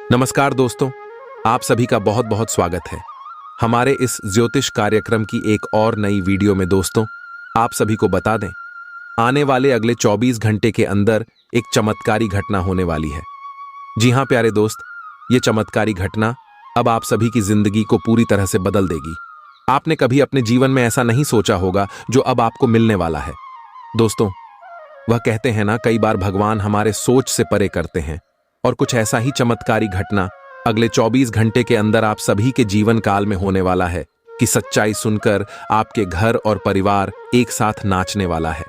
नमस्कार दोस्तों, आप सभी का बहुत बहुत स्वागत है हमारे इस ज्योतिष कार्यक्रम की एक और नई वीडियो में। दोस्तों, आप सभी को बता दें, आने वाले अगले 24 घंटे के अंदर एक चमत्कारी घटना होने वाली है। जी हां प्यारे दोस्त, ये चमत्कारी घटना अब आप सभी की जिंदगी को पूरी तरह से बदल देगी। आपने कभी अपने जीवन में ऐसा नहीं सोचा होगा जो अब आपको मिलने वाला है। दोस्तों, वह कहते हैं ना, कई बार भगवान हमारे सोच से परे करते हैं, और कुछ ऐसा ही चमत्कारी घटना अगले 24 घंटे के अंदर आप सभी के जीवन काल में होने वाला है कि सच्चाई सुनकर आपके घर और परिवार एक साथ नाचने वाला है।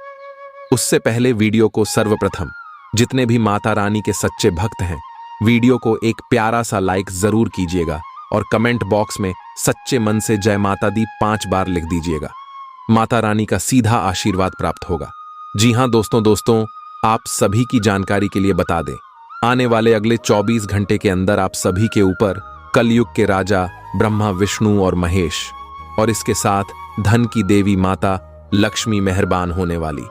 उससे पहले वीडियो को सर्वप्रथम जितने भी माता रानी के सच्चे भक्त हैं, वीडियो को एक प्यारा सा लाइक जरूर कीजिएगा और कमेंट बॉक्स में सच्चे मन से जय माता दी 5 बार लिख दीजिएगा। माता रानी का सीधा आशीर्वाद प्राप्त होगा। जी हां दोस्तों, आप सभी की जानकारी के लिए बता दें, आने वाले अगले 24 घंटे के अंदर आप सभी के ऊपर कलयुग के राजा ब्रह्मा, विष्णु और महेश, और इसके साथ धन की देवी माता लक्ष्मी मेहरबान होने वाली।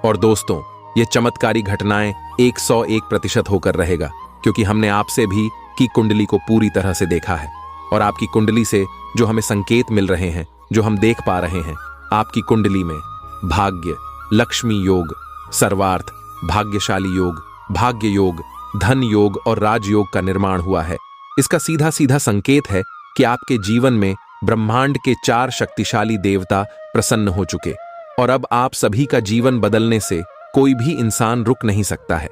और दोस्तों, ये चमत्कारी घटनाएं 101% होकर रहेगा, क्योंकि हमने आपसे भी की कुंडली को पूरी तरह से देखा है। और आपकी कुंडली से जो हमें संकेत मिल रहे हैं, जो हम देख पा रहे हैं, आपकी कुंडली में भाग्य, लक्ष्मी योग, सर्वार्थ, भाग्यशाली योग, भाग्य योग, धन योग और राजयोग का निर्माण हुआ है। इसका सीधा सीधा संकेत है कि आपके जीवन में ब्रह्मांड के 4 शक्तिशाली देवता प्रसन्न हो चुके, और अब आप सभी का जीवन बदलने से कोई भी इंसान रुक नहीं सकता है।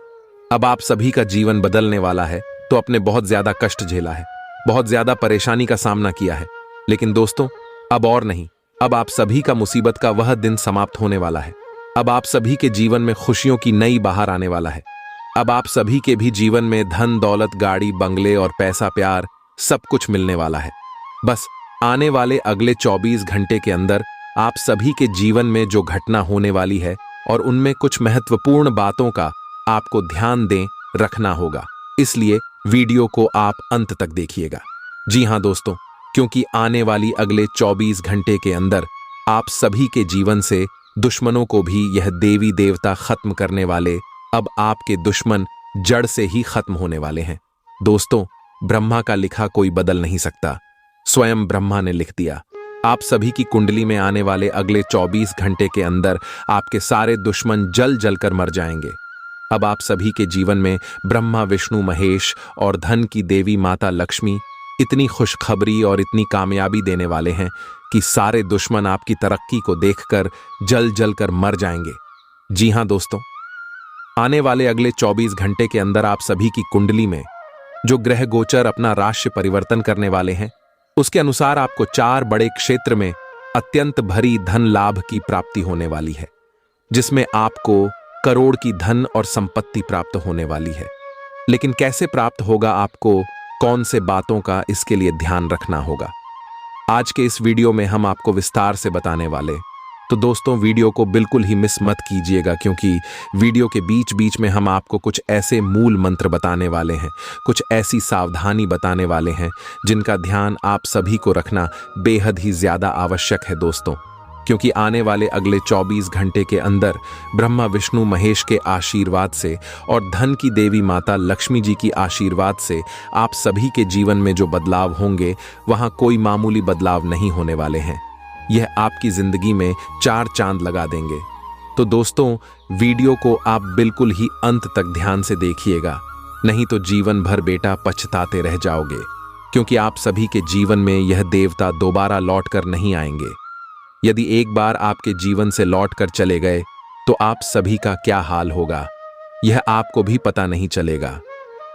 अब आप सभी का जीवन बदलने वाला है, तो आपने बहुत ज्यादा कष्ट झेला है, बहुत ज्यादा परेशानी का सामना किया है, लेकिन दोस्तों अब और नहीं। अब आप सभी का मुसीबत का वह दिन समाप्त होने वाला है। अब आप सभी के जीवन में खुशियों की नई बहार आने वाला है। अब आप सभी के भी जीवन में धन, दौलत, गाड़ी, बंगले और पैसा, प्यार सब कुछ मिलने वाला है। बस आने वाले अगले 24 घंटे के अंदर आप सभी के जीवन में जो घटना होने वाली है, और उनमें कुछ महत्वपूर्ण बातों का आपको ध्यान दें रखना होगा, इसलिए वीडियो को आप अंत तक देखिएगा। जी हां दोस्तों, क्योंकि आने वाली अगले 24 घंटे के अंदर आप सभी के जीवन से दुश्मनों को भी यह देवी देवता खत्म करने वाले, अब आपके दुश्मन जड़ से ही खत्म होने वाले हैं। दोस्तों, ब्रह्मा का लिखा कोई बदल नहीं सकता, स्वयं ब्रह्मा ने लिख दिया। आप सभी की कुंडली में आने वाले अगले 24 घंटे के अंदर आपके सारे दुश्मन जल जल कर मर जाएंगे। अब आप सभी के जीवन में ब्रह्मा, विष्णु, महेश और धन की देवी माता लक्ष्मी इतनी खुशखबरी और इतनी कामयाबी देने वाले हैं कि सारे दुश्मन आपकी तरक्की को देखकर जल जल कर मर जाएंगे। जी हां दोस्तों, आने वाले अगले 24 घंटे के अंदर आप सभी की कुंडली में जो ग्रह गोचर अपना राशि परिवर्तन करने वाले हैं, उसके अनुसार आपको 4 बड़े क्षेत्र में अत्यंत भरी धन लाभ की प्राप्ति होने वाली है, जिसमें आपको करोड़ की धन और संपत्ति प्राप्त होने वाली है। लेकिन कैसे प्राप्त होगा, आपको कौन से बातों का इसके लिए ध्यान रखना होगा, आज के इस वीडियो में हम आपको विस्तार से बताने वाले। तो दोस्तों, वीडियो को बिल्कुल ही मिस मत कीजिएगा, क्योंकि वीडियो के बीच बीच में हम आपको कुछ ऐसे मूल मंत्र बताने वाले हैं, कुछ ऐसी सावधानी बताने वाले हैं जिनका ध्यान आप सभी को रखना बेहद ही ज्यादा आवश्यक है दोस्तों। क्योंकि आने वाले अगले 24 घंटे के अंदर ब्रह्मा, विष्णु, महेश के आशीर्वाद से और धन की देवी माता लक्ष्मी जी की आशीर्वाद से आप सभी के जीवन में जो बदलाव होंगे, वहां कोई मामूली बदलाव नहीं होने वाले हैं। यह आपकी जिंदगी में 4 चांद लगा देंगे। तो दोस्तों, वीडियो को आप बिल्कुल ही अंत तक ध्यान से देखिएगा, नहीं तो जीवन भर बेटा पछताते रह जाओगे, क्योंकि आप सभी के जीवन में यह देवता दोबारा लौट कर नहीं आएंगे। यदि एक बार आपके जीवन से लौट कर चले गए, तो आप सभी का क्या हाल होगा, यह आपको भी पता नहीं चलेगा।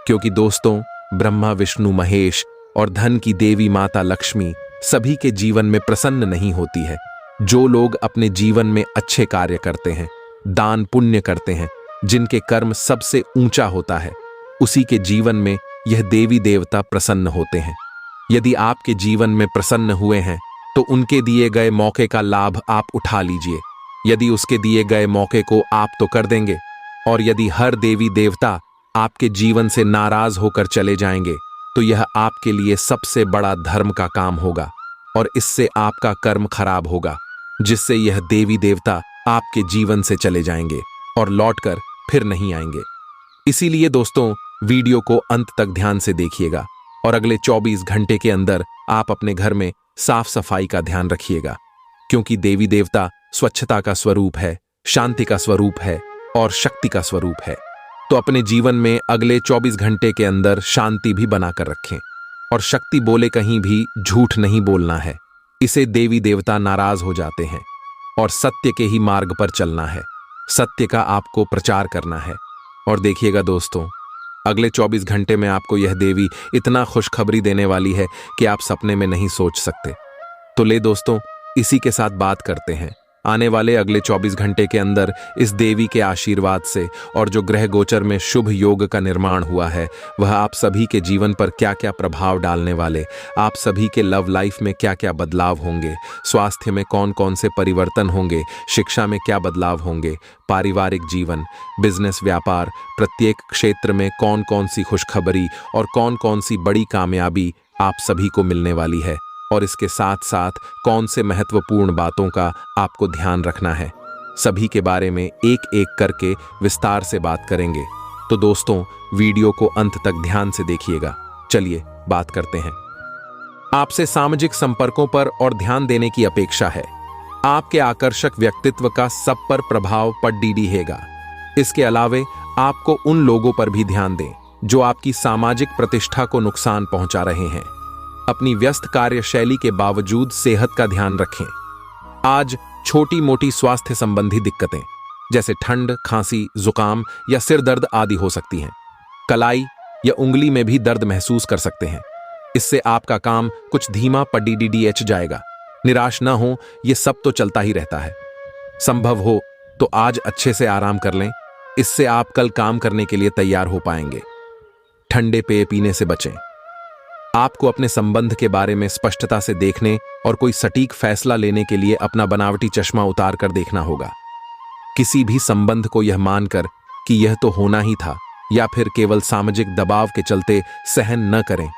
क्योंकि दोस्तों, ब्रह्मा, विष्णु, महेश और धन की देवी माता लक्ष्मी सभी के जीवन में प्रसन्न नहीं होती है। जो लोग अपने जीवन में अच्छे कार्य करते हैं, दान पुण्य करते हैं, जिनके कर्म सबसे ऊंचा होता है, उसी के जीवन में यह देवी देवता प्रसन्न होते हैं। यदि आपके जीवन में प्रसन्न हुए हैं, तो उनके दिए गए मौके का लाभ आप उठा लीजिए। यदि उसके दिए गए मौके को आप तो कर देंगे, और यदि हर देवी देवता आपके जीवन से नाराज होकर चले जाएंगे, तो यह आपके लिए सबसे बड़ा धर्म का काम होगा, और इससे आपका कर्म खराब होगा, जिससे यह देवी देवता आपके जीवन से चले जाएंगे और लौटकर फिर नहीं आएंगे। इसीलिए दोस्तों, वीडियो को अंत तक ध्यान से देखिएगा और अगले 24 घंटे के अंदर आप अपने घर में साफ सफाई का ध्यान रखिएगा, क्योंकि देवी देवता स्वच्छता का स्वरूप है, शांति का स्वरूप है और शक्ति का स्वरूप है। तो अपने जीवन में अगले 24 घंटे के अंदर शांति भी बनाकर रखें और शक्ति बोले कहीं भी झूठ नहीं बोलना है। इसे देवी देवता नाराज हो जाते हैं और सत्य के ही मार्ग पर चलना है, सत्य का आपको प्रचार करना है। और देखिएगा दोस्तों, अगले 24 घंटे में आपको यह देवी इतना खुशखबरी देने वाली है कि आप सपने में नहीं सोच सकते। तो ले दोस्तों, इसी के साथ बात करते हैं आने वाले अगले 24 घंटे के अंदर इस देवी के आशीर्वाद से और जो ग्रह गोचर में शुभ योग का निर्माण हुआ है वह आप सभी के जीवन पर क्या क्या प्रभाव डालने वाले, आप सभी के लव लाइफ में क्या क्या बदलाव होंगे, स्वास्थ्य में कौन कौन से परिवर्तन होंगे, शिक्षा में क्या बदलाव होंगे, पारिवारिक जीवन, बिजनेस, व्यापार, प्रत्येक क्षेत्र में कौन कौन सी खुशखबरी और कौन कौन सी बड़ी कामयाबी आप सभी को मिलने वाली है, और इसके साथ साथ कौन से महत्वपूर्ण बातों का आपको ध्यान रखना है, सभी के बारे में एक एक करके विस्तार से बात करेंगे। तो दोस्तों, वीडियो को अंत तक ध्यान से देखिएगा। चलिए बात करते हैं। आपसे सामाजिक संपर्कों पर और ध्यान देने की अपेक्षा है। आपके आकर्षक व्यक्तित्व का सब पर प्रभाव पड़ेगा। इसके अलावे आपको उन लोगों पर भी ध्यान दें जो आपकी सामाजिक प्रतिष्ठा को नुकसान पहुंचा रहे हैं। अपनी व्यस्त कार्यशैली के बावजूद सेहत का ध्यान रखें। आज छोटी मोटी स्वास्थ्य संबंधी दिक्कतें जैसे ठंड, खांसी, जुकाम या सिर दर्द आदि हो सकती हैं। कलाई या उंगली में भी दर्द महसूस कर सकते हैं। इससे आपका काम कुछ धीमा पड़ जाएगा। निराश न हो, ये सब तो चलता ही रहता है। संभव हो तो आज अच्छे से आराम कर लें, इससे आप कल काम करने के लिए तैयार हो पाएंगे। ठंडे पेय पीने से बचें। आपको अपने संबंध के बारे में स्पष्टता से देखने और कोई सटीक फैसला लेने के लिए अपना बनावटी चश्मा उतार कर देखना होगा। किसी भी संबंध को यह मानकर कि यह तो होना ही था या फिर केवल सामाजिक दबाव के चलते सहन न करें।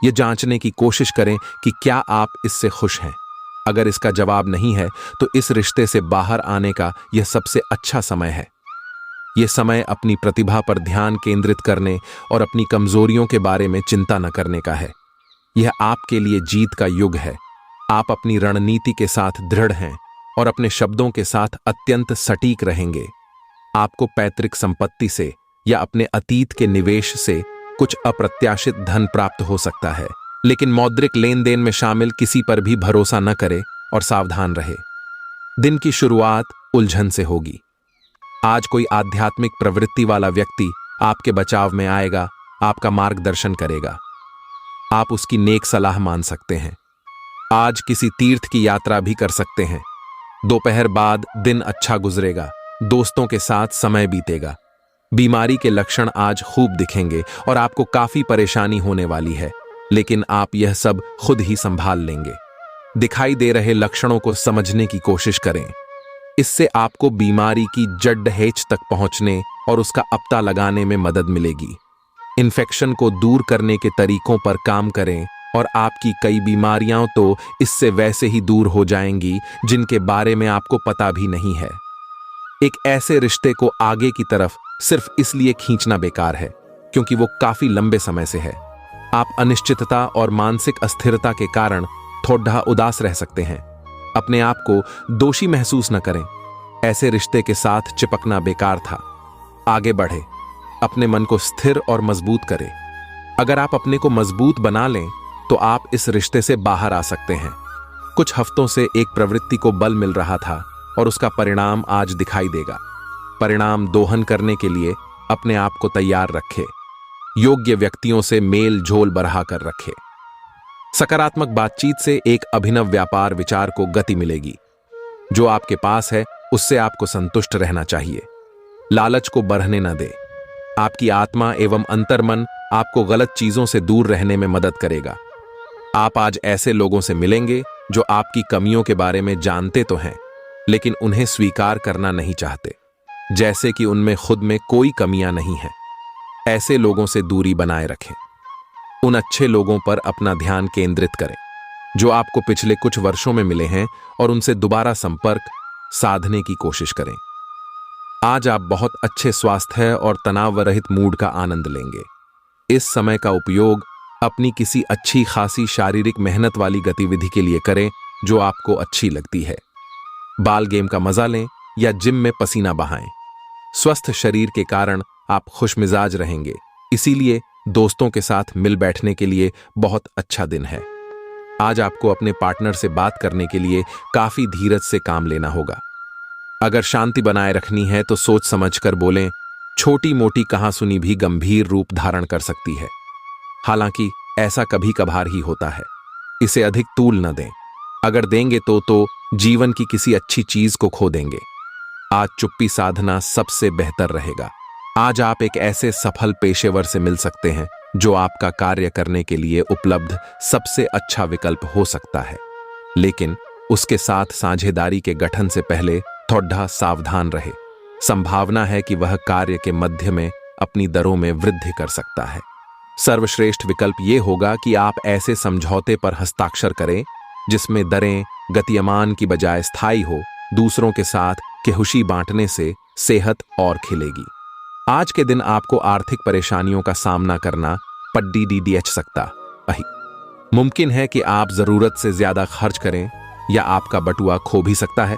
यह जांचने की कोशिश करें कि क्या आप इससे खुश हैं। अगर इसका जवाब नहीं है तो इस रिश्ते से बाहर आने का यह सबसे अच्छा समय है। यह समय अपनी प्रतिभा पर ध्यान केंद्रित करने और अपनी कमजोरियों के बारे में चिंता न करने का है। यह आपके लिए जीत का युग है। आप अपनी रणनीति के साथ दृढ़ हैं और अपने शब्दों के साथ अत्यंत सटीक रहेंगे। आपको पैतृक संपत्ति से या अपने अतीत के निवेश से कुछ अप्रत्याशित धन प्राप्त हो सकता है, लेकिन मौद्रिक लेन देन में शामिल किसी पर भी भरोसा न करें और सावधान रहे। दिन की शुरुआत उलझन से होगी। आज कोई आध्यात्मिक प्रवृत्ति वाला व्यक्ति आपके बचाव में आएगा, आपका मार्गदर्शन करेगा। आप उसकी नेक सलाह मान सकते हैं। आज किसी तीर्थ की यात्रा भी कर सकते हैं। दोपहर बाद दिन अच्छा गुजरेगा, दोस्तों के साथ समय बीतेगा। बीमारी के लक्षण आज खूब दिखेंगे और आपको काफी परेशानी होने वाली है, लेकिन आप यह सब खुद ही संभाल लेंगे। दिखाई दे रहे लक्षणों को समझने की कोशिश करें। इससे आपको बीमारी की जड़ तक पहुंचने और उसका पता लगाने में मदद मिलेगी। इन्फेक्शन को दूर करने के तरीकों पर काम करें और आपकी कई बीमारियां तो इससे वैसे ही दूर हो जाएंगी जिनके बारे में आपको पता भी नहीं है। एक ऐसे रिश्ते को आगे की तरफ सिर्फ इसलिए खींचना बेकार है क्योंकि वो काफी लंबे समय से है। आप अनिश्चितता और मानसिक अस्थिरता के कारण थोड़ा उदास रह सकते हैं। अपने आप को दोषी महसूस न करें। ऐसे रिश्ते के साथ चिपकना बेकार था। आगे बढ़े, अपने मन को स्थिर और मजबूत करें। अगर आप अपने को मजबूत बना लें तो आप इस रिश्ते से बाहर आ सकते हैं। कुछ हफ्तों से एक प्रवृत्ति को बल मिल रहा था और उसका परिणाम आज दिखाई देगा। परिणाम दोहन करने के लिए अपने आप को तैयार रखें। योग्य व्यक्तियों से मेल झोल बढ़ा कर रखें। सकारात्मक बातचीत से एक अभिनव व्यापार विचार को गति मिलेगी। जो आपके पास है उससे आपको संतुष्ट रहना चाहिए। लालच को बढ़ने न दे। आपकी आत्मा एवं अंतर्मन आपको गलत चीजों से दूर रहने में मदद करेगा। आप आज ऐसे लोगों से मिलेंगे जो आपकी कमियों के बारे में जानते तो हैं, लेकिन उन्हें स्वीकार करना नहीं चाहते, जैसे कि उनमें खुद में कोई कमियां नहीं हैं। ऐसे लोगों से दूरी बनाए रखें। उन अच्छे लोगों पर अपना ध्यान केंद्रित करें जो आपको पिछले कुछ वर्षों में मिले हैं और उनसे दोबारा संपर्क साधने की कोशिश करें। आज आप बहुत अच्छे स्वास्थ्य और तनाव रहित मूड का आनंद लेंगे। इस समय का उपयोग अपनी किसी अच्छी खासी शारीरिक मेहनत वाली गतिविधि के लिए करें जो आपको अच्छी लगती है। बाल गेम का मजा लें या जिम में पसीना बहाएं। स्वस्थ शरीर के कारण आप खुशमिजाज रहेंगे, इसीलिए दोस्तों के साथ मिल बैठने के लिए बहुत अच्छा दिन है। आज आपको अपने पार्टनर से बात करने के लिए काफी धीरज से काम लेना होगा। अगर शांति बनाए रखनी है तो सोच समझकर बोलें। छोटी मोटी कहासुनी भी गंभीर रूप धारण कर सकती है। हालांकि ऐसा कभी कभार ही होता है, इसे अधिक तूल न दें। अगर देंगे तो जीवन की किसी अच्छी चीज को खो देंगे। आज चुप्पी साधना सबसे बेहतर रहेगा। आज आप एक ऐसे सफल पेशेवर से मिल सकते हैं जो आपका कार्य करने के लिए उपलब्ध सबसे अच्छा विकल्प हो सकता है, लेकिन उसके साथ साझेदारी के गठन से पहले थोड़ा सावधान रहे। संभावना है कि वह कार्य के मध्य में अपनी दरों में वृद्धि कर सकता है। सर्वश्रेष्ठ विकल्प यह होगा कि आप ऐसे समझौते पर हस्ताक्षर करें जिसमें दरें गतिमान की बजाय स्थायी हो। दूसरों के साथ खुशी बांटने से सेहत और खिलेगी। आज के दिन आपको आर्थिक परेशानियों का सामना करना पड़ सकता है। मुमकिन है कि आप जरूरत से ज्यादा खर्च करें या आपका बटुआ खो भी सकता है।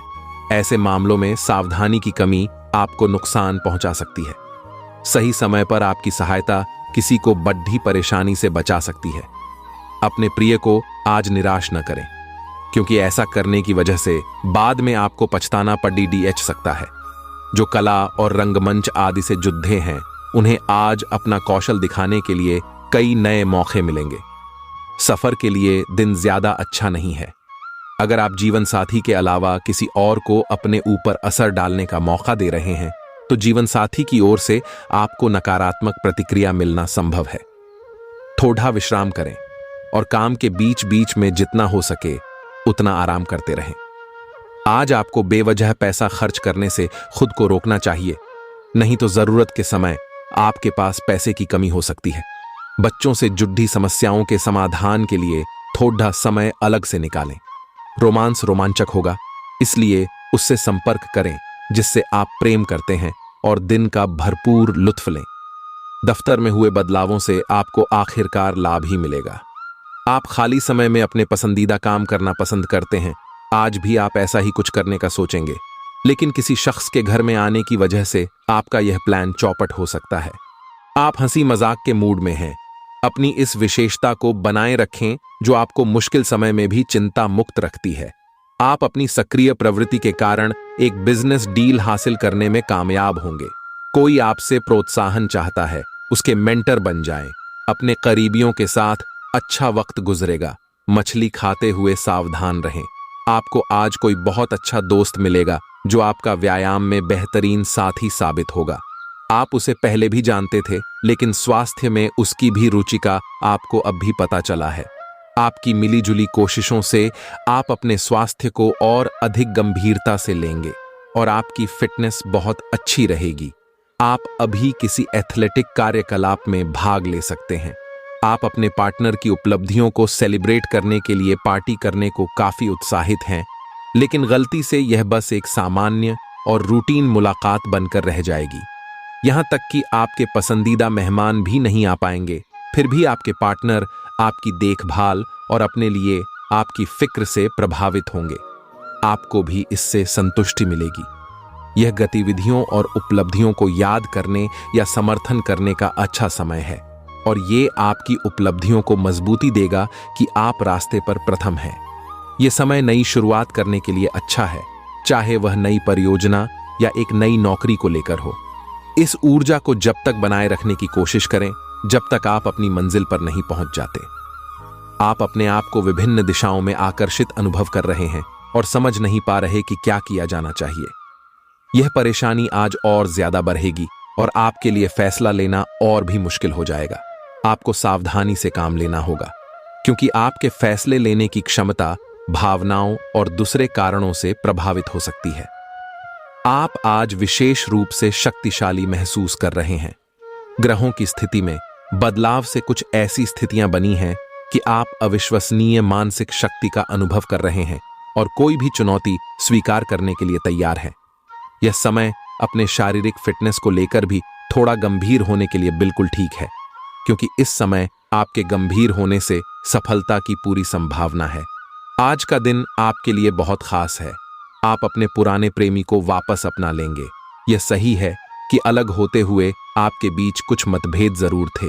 ऐसे मामलों में सावधानी की कमी आपको नुकसान पहुंचा सकती है। सही समय पर आपकी सहायता किसी को बड़ी परेशानी से बचा सकती है। अपने प्रिय को आज निराश न करें, क्योंकि ऐसा करने की वजह से बाद में आपको पछताना पड़ सकता है। जो कला और रंगमंच आदि से जुद्धे हैं, उन्हें आज अपना कौशल दिखाने के लिए कई नए मौके मिलेंगे। सफर के लिए दिन ज्यादा अच्छा नहीं है। अगर आप जीवन साथी के अलावा किसी और को अपने ऊपर असर डालने का मौका दे रहे हैं, तो जीवन साथी की ओर से आपको नकारात्मक प्रतिक्रिया मिलना संभव है। थोड़ा विश्राम करें और काम के बीच बीच में जितना हो सके उतना आराम करते रहें। आज आपको बेवजह पैसा खर्च करने से खुद को रोकना चाहिए, नहीं तो जरूरत के समय आपके पास पैसे की कमी हो सकती है। बच्चों से जुड़ी समस्याओं के समाधान के लिए थोड़ा समय अलग से निकालें। रोमांस रोमांचक होगा, इसलिए उससे संपर्क करें जिससे आप प्रेम करते हैं और दिन का भरपूर लुत्फ लें। दफ्तर में हुए बदलावों से आपको आखिरकार लाभ ही मिलेगा। आप खाली समय में अपने पसंदीदा काम करना पसंद करते हैं। आज भी आप ऐसा ही कुछ करने का सोचेंगे, लेकिन किसी शख्स के घर में आने की वजह से आपका यह प्लान चौपट हो सकता है। आप हंसी मजाक के मूड में हैं। अपनी इस विशेषता को बनाए रखें जो आपको मुश्किल समय में भी चिंता मुक्त रखती है। आप अपनी सक्रिय प्रवृत्ति के कारण एक बिजनेस डील हासिल करने में कामयाब होंगे। कोई आपसे प्रोत्साहन चाहता है, उसके मेंटर बन जाएं। अपने करीबियों के साथ अच्छा वक्त गुजरेगा। मछली खाते हुए सावधान रहें। आपको आज कोई बहुत अच्छा दोस्त मिलेगा जो आपका व्यायाम में बेहतरीन साथी साबित होगा। आप उसे पहले भी जानते थे, लेकिन स्वास्थ्य में उसकी भी रुचि का आपको अब भी पता चला है। आपकी मिलीजुली कोशिशों से आप अपने स्वास्थ्य को और अधिक गंभीरता से लेंगे और आपकी फिटनेस बहुत अच्छी रहेगी। आप अभी किसी एथलेटिक कार्यकलाप में भाग ले सकते हैं। आप अपने पार्टनर की उपलब्धियों को सेलिब्रेट करने के लिए पार्टी करने को काफी उत्साहित हैं, लेकिन गलती से यह बस एक सामान्य और रूटीन मुलाकात बनकर रह जाएगी। यहां तक कि आपके पसंदीदा मेहमान भी नहीं आ पाएंगे, फिर भी आपके पार्टनर आपकी देखभाल और अपने लिए आपकी फिक्र से प्रभावित होंगे। आपको भी इससे संतुष्टि मिलेगी। यह गतिविधियों और उपलब्धियों को याद करने या समर्थन करने का अच्छा समय है, और ये आपकी उपलब्धियों को मजबूती देगा कि आप रास्ते पर प्रथम हैं। यह समय नई शुरुआत करने के लिए अच्छा है, चाहे वह नई परियोजना या एक नई नौकरी को लेकर हो। इस ऊर्जा को जब तक बनाए रखने की कोशिश करें जब तक आप अपनी मंजिल पर नहीं पहुंच जाते। आप अपने आप को विभिन्न दिशाओं में आकर्षित अनुभव कर रहे हैं और समझ नहीं पा रहे कि क्या किया जाना चाहिए। यह परेशानी आज और ज्यादा बढ़ेगी और आपके लिए फैसला लेना और भी मुश्किल हो जाएगा। आपको सावधानी से काम लेना होगा, क्योंकि आपके फैसले लेने की क्षमता भावनाओं और दूसरे कारणों से प्रभावित हो सकती है। आप आज विशेष रूप से शक्तिशाली महसूस कर रहे हैं। ग्रहों की स्थिति में बदलाव से कुछ ऐसी स्थितियां बनी हैं कि आप अविश्वसनीय मानसिक शक्ति का अनुभव कर रहे हैं और कोई भी चुनौती स्वीकार करने के लिए तैयार हैं। यह समय अपने शारीरिक फिटनेस को लेकर भी थोड़ा गंभीर होने के लिए बिल्कुल ठीक है, क्योंकि इस समय आपके गंभीर होने से सफलता की पूरी संभावना है। आज का दिन आपके लिए बहुत खास है। आप अपने पुराने प्रेमी को वापस अपना लेंगे। यह सही है कि अलग होते हुए आपके बीच कुछ मतभेद जरूर थे।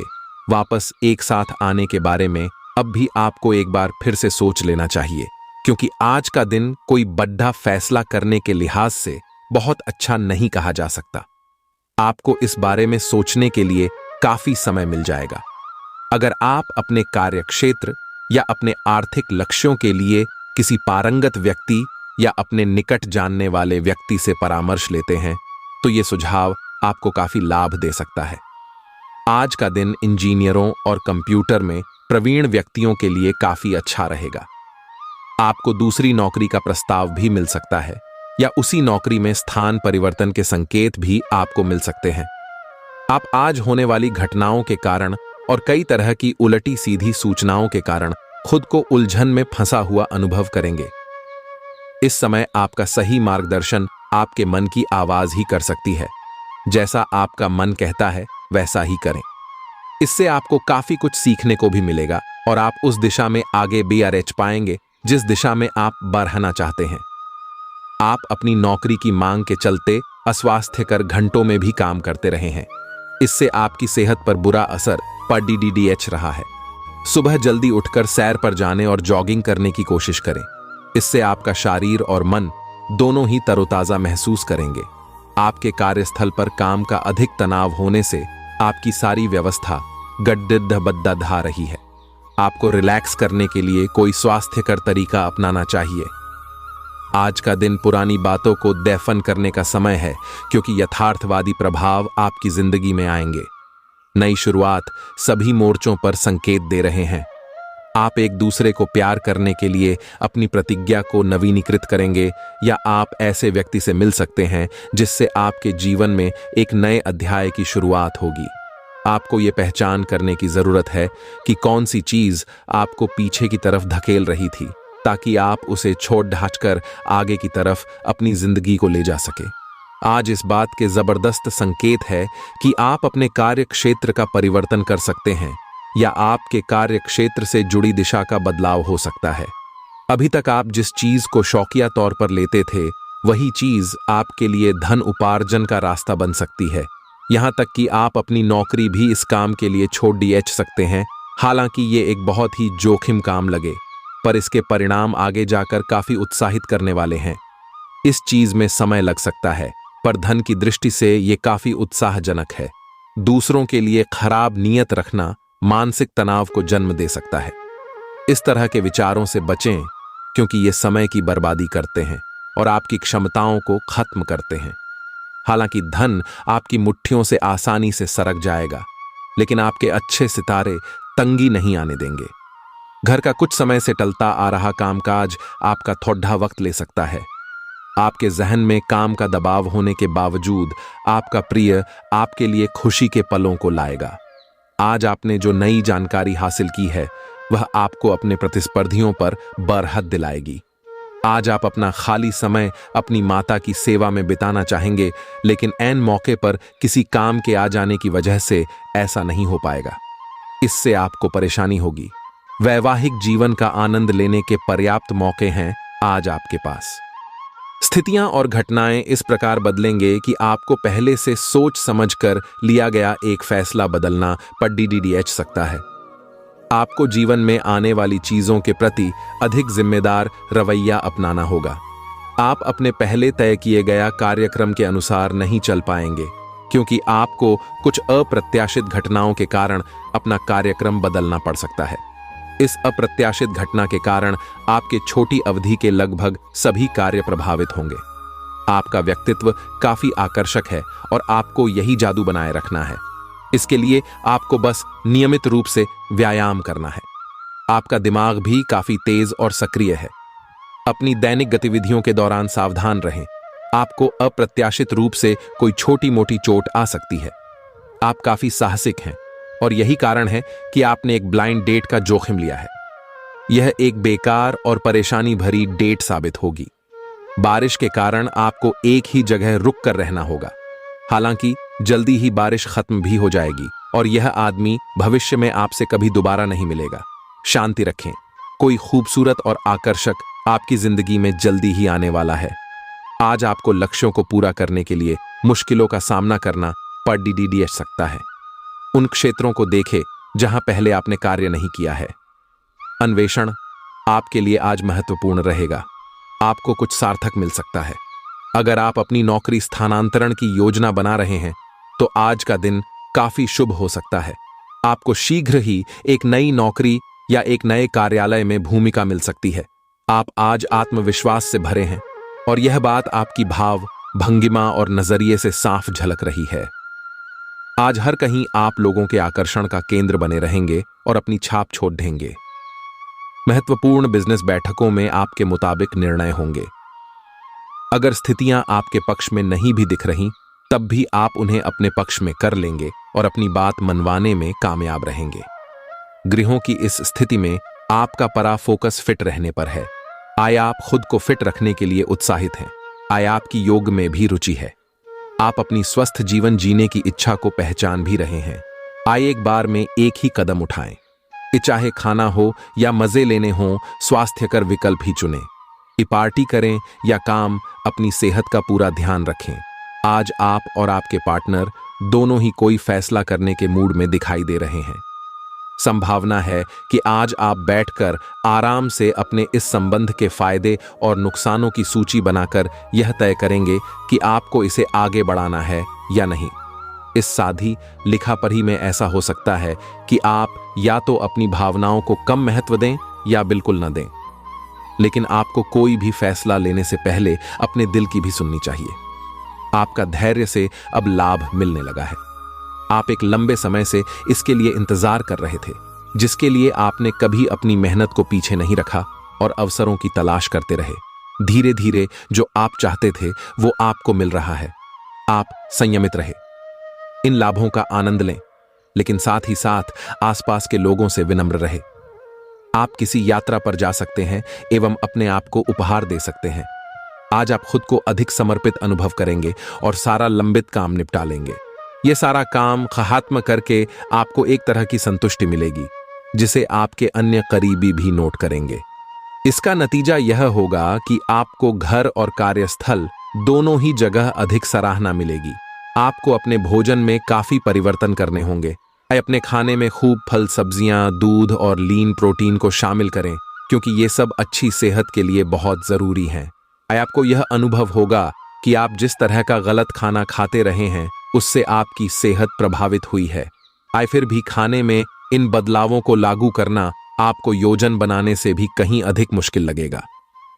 वापस एक साथ आने के बारे में अब भी आपको एक बार फिर से सोच लेना चाहिए, क्योंकि आज का दिन कोई बड़ा फैसला करने के लिहाज से बहुत अच्छा नहीं कहा जा सकता। आपको इस बारे में सोचने के लिए काफी समय मिल जाएगा। अगर आप अपने कार्यक्षेत्र या अपने आर्थिक लक्ष्यों के लिए किसी पारंगत व्यक्ति या अपने निकट जानने वाले व्यक्ति से परामर्श लेते हैं, तो यह सुझाव आपको काफी लाभ दे सकता है। आज का दिन इंजीनियरों और कंप्यूटर में प्रवीण व्यक्तियों के लिए काफी अच्छा रहेगा। आपको दूसरी नौकरी का प्रस्ताव भी मिल सकता है या उसी नौकरी में स्थान परिवर्तन के संकेत भी आपको मिल सकते हैं। आप आज होने वाली घटनाओं के कारण और कई तरह की उलटी सीधी सूचनाओं के कारण खुद को उलझन में फंसा हुआ अनुभव करेंगे। इस समय आपका सही मार्गदर्शन आपके मन की आवाज ही कर सकती है। जैसा आपका मन कहता है वैसा ही करें। इससे आपको काफी कुछ सीखने को भी मिलेगा और आप उस दिशा में आगे बढ़ पाएंगे जिस दिशा में आप बढ़ना चाहते हैं। आप अपनी नौकरी की मांग के चलते अस्वास्थ्यकर घंटों में भी काम करते रहे हैं। इससे आपकी सेहत पर बुरा असर पड़ रहा है। सुबह जल्दी उठकर सैर पर जाने और जॉगिंग करने की कोशिश करें। इससे आपका शरीर और मन दोनों ही तरोताजा महसूस करेंगे। आपके कार्यस्थल पर काम का अधिक तनाव होने से आपकी सारी व्यवस्था गड्ढा धा रही है। आपको रिलैक्स करने के लिए कोई स्वास्थ्यकर तरीका अपनाना चाहिए। आज का दिन पुरानी बातों को दफन करने का समय है, क्योंकि यथार्थवादी प्रभाव आपकी जिंदगी में आएंगे। नई शुरुआत सभी मोर्चों पर संकेत दे रहे हैं। आप एक दूसरे को प्यार करने के लिए अपनी प्रतिज्ञा को नवीनीकृत करेंगे या आप ऐसे व्यक्ति से मिल सकते हैं जिससे आपके जीवन में एक नए अध्याय की शुरुआत होगी। आपको ये पहचान करने की जरूरत है कि कौन सी चीज आपको पीछे की तरफ धकेल रही थी, ताकि आप उसे छोड़ ढांचकर आगे की तरफ अपनी जिंदगी को ले जा सके। आज इस बात के जबरदस्त संकेत है कि आप अपने कार्य क्षेत्र का परिवर्तन कर सकते हैं या आपके कार्य क्षेत्र से जुड़ी दिशा का बदलाव हो सकता है। अभी तक आप जिस चीज को शौकिया तौर पर लेते थे, वही चीज आपके लिए धन उपार्जन का रास्ता बन सकती है। यहां तक कि आप अपनी नौकरी भी इस काम के लिए छोड़ सकते हैं। हालांकि ये एक बहुत ही जोखिम काम लगे, पर इसके परिणाम आगे जाकर काफी उत्साहित करने वाले हैं। इस चीज में समय लग सकता है, पर धन की दृष्टि से ये काफी उत्साहजनक है। दूसरों के लिए खराब नीयत रखना मानसिक तनाव को जन्म दे सकता है। इस तरह के विचारों से बचें, क्योंकि ये समय की बर्बादी करते हैं और आपकी क्षमताओं को खत्म करते हैं। हालांकि धन आपकी मुट्ठियों से आसानी से सरक जाएगा, लेकिन आपके अच्छे सितारे तंगी नहीं आने देंगे। घर का कुछ समय से टलता आ रहा कामकाज आपका थोड़ा वक्त ले सकता है। आपके जहन में काम का दबाव होने के बावजूद आपका प्रिय आपके लिए खुशी के पलों को लाएगा। आज आपने जो नई जानकारी हासिल की है, वह आपको अपने प्रतिस्पर्धियों पर बरहत दिलाएगी। आज आप अपना खाली समय अपनी माता की सेवा में बिताना चाहेंगे, लेकिन ऐन मौके पर किसी काम के आ जाने की वजह से ऐसा नहीं हो पाएगा। इससे आपको परेशानी होगी। वैवाहिक जीवन का आनंद लेने के पर्याप्त मौके हैं आज आपके पास। स्थितियां और घटनाएं इस प्रकार बदलेंगे कि आपको पहले से सोच समझकर लिया गया एक फैसला बदलना पड़ सकता है। आपको जीवन में आने वाली चीजों के प्रति अधिक जिम्मेदार रवैया अपनाना होगा। आप अपने पहले तय किए गया कार्यक्रम के अनुसार नहीं चल पाएंगे, क्योंकि आपको कुछ अप्रत्याशित घटनाओं के कारण अपना कार्यक्रम बदलना पड़ सकता है। इस अप्रत्याशित घटना के कारण आपके छोटी अवधि के लगभग सभी कार्य प्रभावित होंगे। आपका व्यक्तित्व काफी आकर्षक है और आपको यही जादू बनाए रखना है। इसके लिए आपको बस नियमित रूप से व्यायाम करना है। आपका दिमाग भी काफी तेज और सक्रिय है। अपनी दैनिक गतिविधियों के दौरान सावधान रहें। आपको अप्रत्याशित रूप से कोई छोटी मोटी चोट आ सकती है। आप काफी साहसिक हैं और यही कारण है कि आपने एक ब्लाइंड डेट का जोखिम लिया है। यह एक बेकार और परेशानी भरी डेट साबित होगी। बारिश के कारण आपको एक ही जगह रुक कर रहना होगा। हालांकि जल्दी ही बारिश खत्म भी हो जाएगी और यह आदमी भविष्य में आपसे कभी दोबारा नहीं मिलेगा। शांति रखें, कोई खूबसूरत और आकर्षक आपकी जिंदगी में जल्दी ही आने वाला है। आज आपको लक्ष्यों को पूरा करने के लिए मुश्किलों का सामना करना पड़ सकता है। उन क्षेत्रों को देखें जहां पहले आपने कार्य नहीं किया है। अन्वेषण आपके लिए आज महत्वपूर्ण रहेगा। आपको कुछ सार्थक मिल सकता है। अगर आप अपनी नौकरी स्थानांतरण की योजना बना रहे हैं तो आज का दिन काफी शुभ हो सकता है। आपको शीघ्र ही एक नई नौकरी या एक नए कार्यालय में भूमिका मिल सकती है। आप आज आत्मविश्वास से भरे हैं और यह बात आपकी भाव, भंगिमा और नजरिए से साफ झलक रही है। आज हर कहीं आप लोगों के आकर्षण का केंद्र बने रहेंगे और अपनी छाप छोड़ देंगे। महत्वपूर्ण बिजनेस बैठकों में आपके मुताबिक निर्णय होंगे। अगर स्थितियां आपके पक्ष में नहीं भी दिख रही तब भी आप उन्हें अपने पक्ष में कर लेंगे और अपनी बात मनवाने में कामयाब रहेंगे। गृहों की इस स्थिति में आपका परा फोकस फिट रहने पर है। आय आप खुद को फिट रखने के लिए उत्साहित हैं। आय आपकी योग में भी रुचि है। आप अपनी स्वस्थ जीवन जीने की इच्छा को पहचान भी रहे हैं। आइए एक बार में एक ही कदम उठाएं। चाहे खाना हो या मजे लेने हो, स्वास्थ्यकर विकल्प ही चुनें। पार्टी करें या काम, अपनी सेहत का पूरा ध्यान रखें। आज आप और आपके पार्टनर दोनों ही कोई फैसला करने के मूड में दिखाई दे रहे हैं। संभावना है कि आज आप बैठकर आराम से अपने इस संबंध के फायदे और नुकसानों की सूची बनाकर यह तय करेंगे कि आपको इसे आगे बढ़ाना है या नहीं। इस साधी लिखा पढ़ी में ऐसा हो सकता है कि आप या तो अपनी भावनाओं को कम महत्व दें या बिल्कुल न दें। लेकिन आपको कोई भी फैसला लेने से पहले अपने दिल की भी सुननी चाहिए। आपका धैर्य से अब लाभ मिलने लगा है। आप एक लंबे समय से इसके लिए इंतजार कर रहे थे, जिसके लिए आपने कभी अपनी मेहनत को पीछे नहीं रखा और अवसरों की तलाश करते रहे। धीरे धीरे जो आप चाहते थे वो आपको मिल रहा है। आप संयमित रहे, इन लाभों का आनंद लें, लेकिन साथ ही साथ आसपास के लोगों से विनम्र रहे। आप किसी यात्रा पर जा सकते हैं एवं अपने आप को उपहार दे सकते हैं। आज आप खुद को अधिक समर्पित अनुभव करेंगे और सारा लंबित काम निपटा लेंगे। यह सारा काम खत्म करके आपको एक तरह की संतुष्टि मिलेगी, जिसे आपके अन्य करीबी भी नोट करेंगे। इसका नतीजा यह होगा कि आपको घर और कार्यस्थल दोनों ही जगह अधिक सराहना मिलेगी। आपको अपने भोजन में काफी परिवर्तन करने होंगे। अपने खाने में खूब फल, सब्जियां, दूध और लीन प्रोटीन को शामिल करें, क्योंकि ये सब अच्छी सेहत के लिए बहुत जरूरी हैं। आपको यह अनुभव होगा कि आप जिस तरह का गलत खाना खाते रहे हैं उससे आपकी सेहत प्रभावित हुई है। फिर भी खाने में इन बदलावों को लागू करना आपको योजना बनाने से भी कहीं अधिक मुश्किल लगेगा।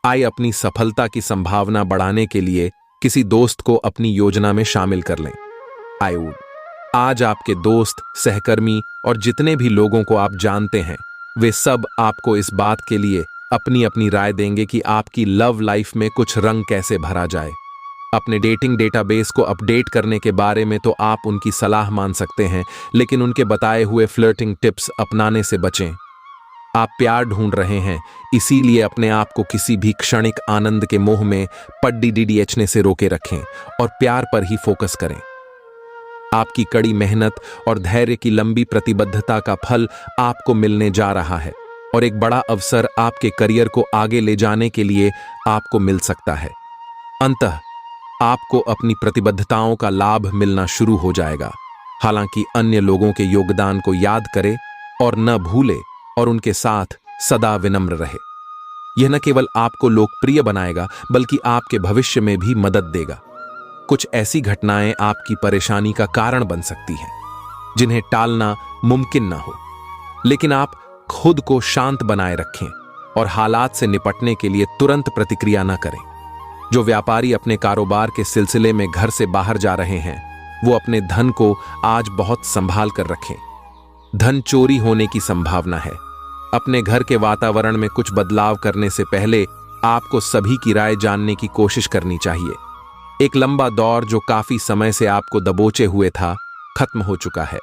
अपनी सफलता की संभावना बढ़ाने के लिए किसी दोस्त को अपनी योजना में शामिल कर लें। आज आपके दोस्त, सहकर्मी और जितने भी लोगों को आप जानते हैं वे सब आपको इस बात के लिए अपनी अपनी राय देंगे कि आपकी लव लाइफ में कुछ रंग कैसे भरा जाए। अपने डेटिंग डेटाबेस को अपडेट करने के बारे में तो आप उनकी सलाह मान सकते हैं, लेकिन उनके बताए हुए फ्लर्टिंग टिप्स अपनाने से बचें। आप प्यार ढूंढ रहे हैं, इसीलिए अपने आप को किसी भी क्षणिक आनंद के मोह में पड़ने से रोके रखें और प्यार पर ही फोकस करें। आपकी कड़ी मेहनत और धैर्य की लंबी प्रतिबद्धता का फल आपको मिलने जा रहा है और एक बड़ा अवसर आपके करियर को आगे ले जाने के लिए आपको मिल सकता है। अंततः आपको अपनी प्रतिबद्धताओं का लाभ मिलना शुरू हो जाएगा। हालांकि अन्य लोगों के योगदान को याद करें और न भूले और उनके साथ सदा विनम्र रहे। यह न केवल आपको लोकप्रिय बनाएगा बल्कि आपके भविष्य में भी मदद देगा। कुछ ऐसी घटनाएं आपकी परेशानी का कारण बन सकती हैं जिन्हें टालना मुमकिन ना हो, लेकिन आप खुद को शांत बनाए रखें और हालात से निपटने के लिए तुरंत प्रतिक्रिया न करें। जो व्यापारी अपने कारोबार के सिलसिले में घर से बाहर जा रहे हैं वो अपने धन को आज बहुत संभाल कर रखें। धन चोरी होने की संभावना है। अपने घर के वातावरण में कुछ बदलाव करने से पहले आपको सभी की राय जानने की कोशिश करनी चाहिए। एक लंबा दौर जो काफी समय से आपको दबोचे हुए था खत्म हो चुका है,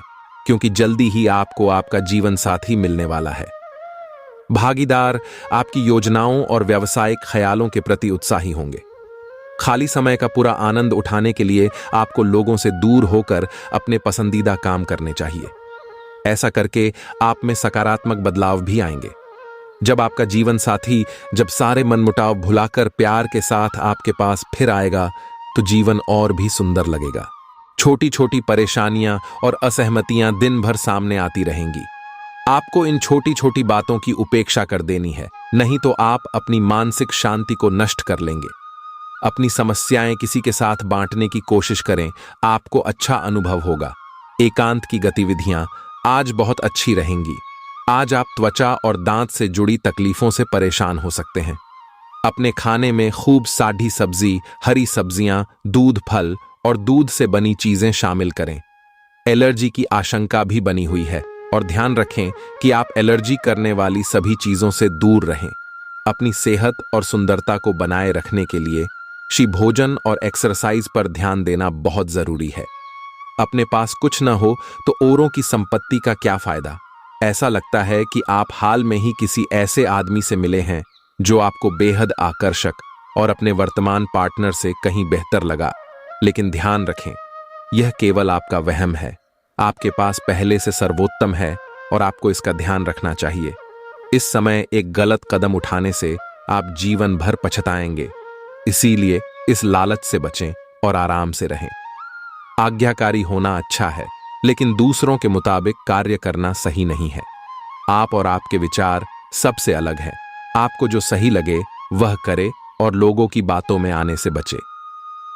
क्योंकि जल्दी ही आपको आपका जीवन साथी मिलने वाला है। भागीदार आपकी योजनाओं और व्यावसायिक ख्यालों के प्रति उत्साही होंगे। खाली समय का पूरा आनंद उठाने के लिए आपको लोगों से दूर होकर अपने पसंदीदा काम करने चाहिए। ऐसा करके आप में सकारात्मक बदलाव भी आएंगे। जब आपका जीवन साथी जब सारे मनमुटाव भुलाकर प्यार के साथ आपके पास फिर आएगा तो जीवन और भी सुंदर लगेगा। छोटी छोटी परेशानियां और असहमतियां दिन भर सामने आती रहेंगी। आपको इन छोटी छोटी बातों की उपेक्षा कर देनी है, नहीं तो आप अपनी मानसिक शांति को नष्ट कर लेंगे। अपनी समस्याएं किसी के साथ बांटने की कोशिश करें, आपको अच्छा अनुभव होगा। एकांत की गतिविधियां आज बहुत अच्छी रहेंगी। आज आप त्वचा और दांत से जुड़ी तकलीफों से परेशान हो सकते हैं। अपने खाने में खूब सादी सब्जी, हरी सब्जियां, दूध, फल और दूध से बनी चीजें शामिल करें। एलर्जी की आशंका भी बनी हुई है और ध्यान रखें कि आप एलर्जी करने वाली सभी चीजों से दूर रहें। अपनी सेहत और सुंदरता को बनाए रखने के लिए भोजन और एक्सरसाइज पर ध्यान देना बहुत जरूरी है। अपने पास कुछ न हो तो औरों की संपत्ति का क्या फायदा। ऐसा लगता है कि आप हाल में ही किसी ऐसे आदमी से मिले हैं जो आपको बेहद आकर्षक और अपने वर्तमान पार्टनर से कहीं बेहतर लगा, लेकिन ध्यान रखें, यह केवल आपका वहम है। आपके पास पहले से सर्वोत्तम है और आपको इसका ध्यान रखना चाहिए। इस समय एक गलत कदम उठाने से आप जीवन भर पछताएंगे। इसीलिए इस लालच से बचें और आराम से रहें। आज्ञाकारी होना अच्छा है, लेकिन दूसरों के मुताबिक कार्य करना सही नहीं है। आप और आपके विचार सबसे अलग हैं। आपको जो सही लगे वह करे और लोगों की बातों में आने से बचे।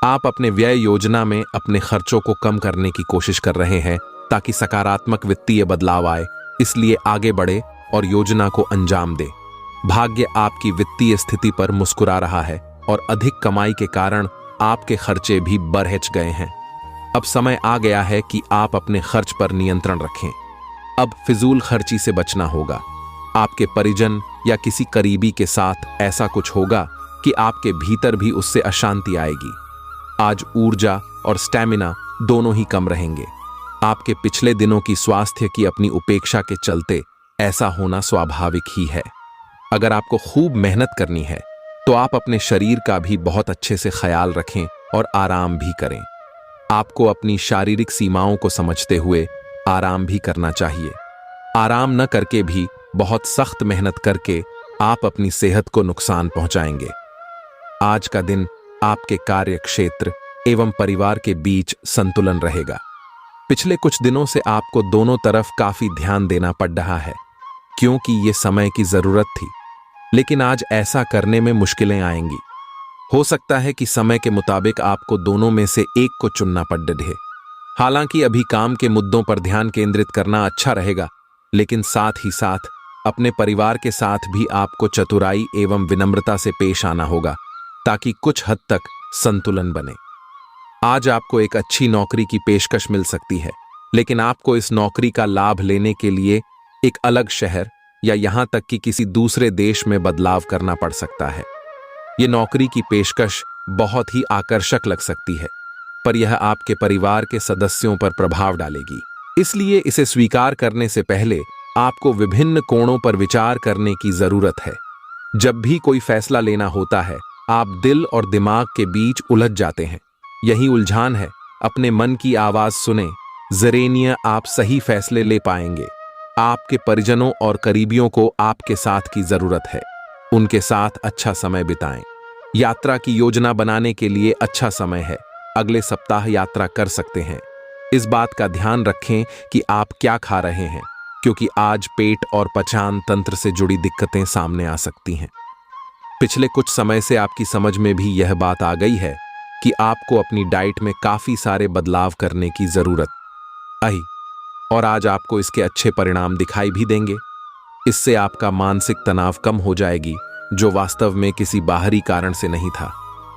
आप अपने व्यय योजना में अपने खर्चों को कम करने की कोशिश कर रहे हैं ताकि सकारात्मक वित्तीय बदलाव आए, इसलिए आगे बढ़े और योजना को अंजाम दे। भाग्य आपकी वित्तीय स्थिति पर मुस्कुरा रहा है और अधिक कमाई के कारण आपके खर्चे भी बढ़ गए हैं। अब समय आ गया है कि आप अपने खर्च पर नियंत्रण रखें। अब फिजूल खर्ची से बचना होगा। आपके परिजन या किसी करीबी के साथ ऐसा कुछ होगा कि आपके भीतर भी उससे अशांति आएगी। आज ऊर्जा और स्टैमिना दोनों ही कम रहेंगे। आपके पिछले दिनों की स्वास्थ्य की अपनी उपेक्षा के चलते ऐसा होना स्वाभाविक ही है। अगर आपको खूब मेहनत करनी है तो आप अपने शरीर का भी बहुत अच्छे से ख्याल रखें और आराम भी करें। आपको अपनी शारीरिक सीमाओं को समझते हुए आराम भी करना चाहिए। आराम न करके भी बहुत सख्त मेहनत करके आप अपनी सेहत को नुकसान पहुंचाएंगे। आज का दिन आपके कार्य क्षेत्र एवं परिवार के बीच संतुलन रहेगा। पिछले कुछ दिनों से आपको दोनों तरफ काफी ध्यान देना पड़ रहा है, क्योंकि ये समय की जरूरत थी, लेकिन आज ऐसा करने में मुश्किलें आएंगी। हो सकता है कि समय के मुताबिक आपको दोनों में से एक को चुनना पड़ रहे। हालांकि अभी काम के मुद्दों पर ध्यान केंद्रित करना अच्छा रहेगा, लेकिन साथ ही साथ अपने परिवार के साथ भी आपको चतुराई एवं विनम्रता से पेश आना होगा ताकि कुछ हद तक संतुलन बने। आज आपको एक अच्छी नौकरी की पेशकश मिल सकती है, लेकिन आपको इस नौकरी का लाभ लेने के लिए एक अलग शहर या यहां तक कि किसी दूसरे देश में बदलाव करना पड़ सकता है। ये नौकरी की पेशकश बहुत ही आकर्षक लग सकती है, पर यह आपके परिवार के सदस्यों पर प्रभाव डालेगी। इसलिए इसे स्वीकार करने से पहले आपको विभिन्न कोणों पर विचार करने की जरूरत है। जब भी कोई फैसला लेना होता है, आप दिल और दिमाग के बीच उलझ जाते हैं। यही उलझान है। अपने मन की आवाज सुने, जरेनिया आप सही फैसले ले पाएंगे। आपके परिजनों और करीबियों को आपके साथ की जरूरत है। उनके साथ अच्छा समय बिताएं। यात्रा की योजना बनाने के लिए अच्छा समय है। अगले सप्ताह यात्रा कर सकते हैं। इस बात का ध्यान रखें कि आप क्या खा रहे हैं, क्योंकि आज पेट और पचान तंत्र से जुड़ी दिक्कतें सामने आ सकती हैं। पिछले कुछ समय से आपकी समझ में भी यह बात आ गई है कि आपको अपनी डाइट में काफी सारे बदलाव करने की जरूरत आई, और आज आपको इसके अच्छे परिणाम दिखाई भी देंगे। इससे आपका मानसिक तनाव कम हो जाएगी, जो वास्तव में किसी बाहरी कारण से नहीं था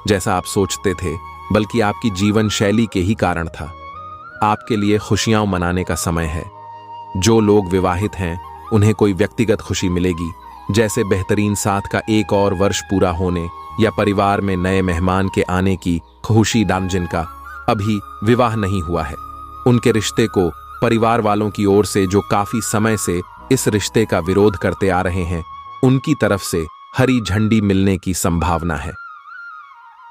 जैसा आप सोचते थे, बल्कि आपकी जीवन शैली के ही कारण था। आपके लिए खुशियां मनाने का समय है। जो लोग विवाहित हैं उन्हें कोई व्यक्तिगत खुशी मिलेगी, जैसे बेहतरीन साथ का एक और वर्ष पूरा होने या परिवार में नए मेहमान के आने की खुशी। जिनका अभी विवाह नहीं हुआ है, उनके रिश्ते को परिवार वालों की ओर से जो काफी समय से इस रिश्ते का विरोध करते आ रहे हैं, उनकी तरफ से हरी झंडी मिलने की संभावना है।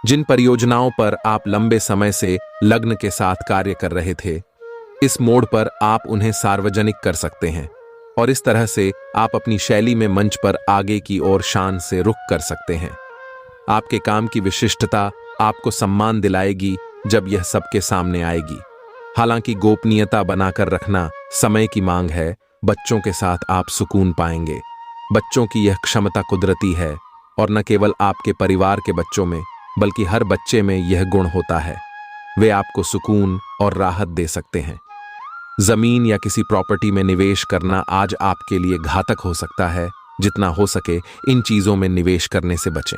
जिन परियोजनाओं पर आप लंबे समय से लग्न के साथ कार्य कर रहे थे, इस मोड़ पर आप उन्हें सार्वजनिक कर सकते हैं और इस तरह से आप अपनी शैली में मंच पर आगे की ओर शान से रुख कर सकते हैं। आपके काम की विशिष्टता आपको सम्मान दिलाएगी जब यह सबके सामने आएगी। हालांकि गोपनीयता बनाकर रखना समय की मांग है। बच्चों के साथ आप सुकून पाएंगे। बच्चों की यह क्षमता कुदरती है और न केवल आपके परिवार के बच्चों में बल्कि हर बच्चे में यह गुण होता है। वे आपको सुकून और राहत दे सकते हैं। जमीन या किसी प्रॉपर्टी में निवेश करना आज आपके लिए घातक हो सकता है। जितना हो सके इन चीजों में निवेश करने से बचें।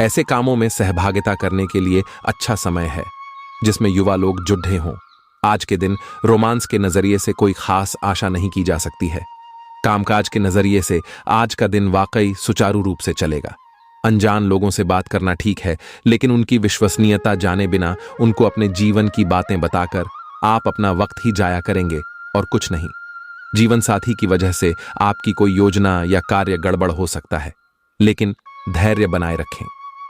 ऐसे कामों में सहभागिता करने के लिए अच्छा समय है जिसमें युवा लोग जुड़े हों। आज के दिन रोमांस के नजरिए से कोई खास आशा नहीं की जा सकती है। कामकाज के नजरिए से आज का दिन वाकई सुचारू रूप से चलेगा। अनजान लोगों से बात करना ठीक है, लेकिन उनकी विश्वसनीयता जाने बिना उनको अपने जीवन की बातें बताकर आप अपना वक्त ही जाया करेंगे और कुछ नहीं। जीवन साथी की वजह से आपकी कोई योजना या कार्य गड़बड़ हो सकता है, लेकिन धैर्य बनाए रखें।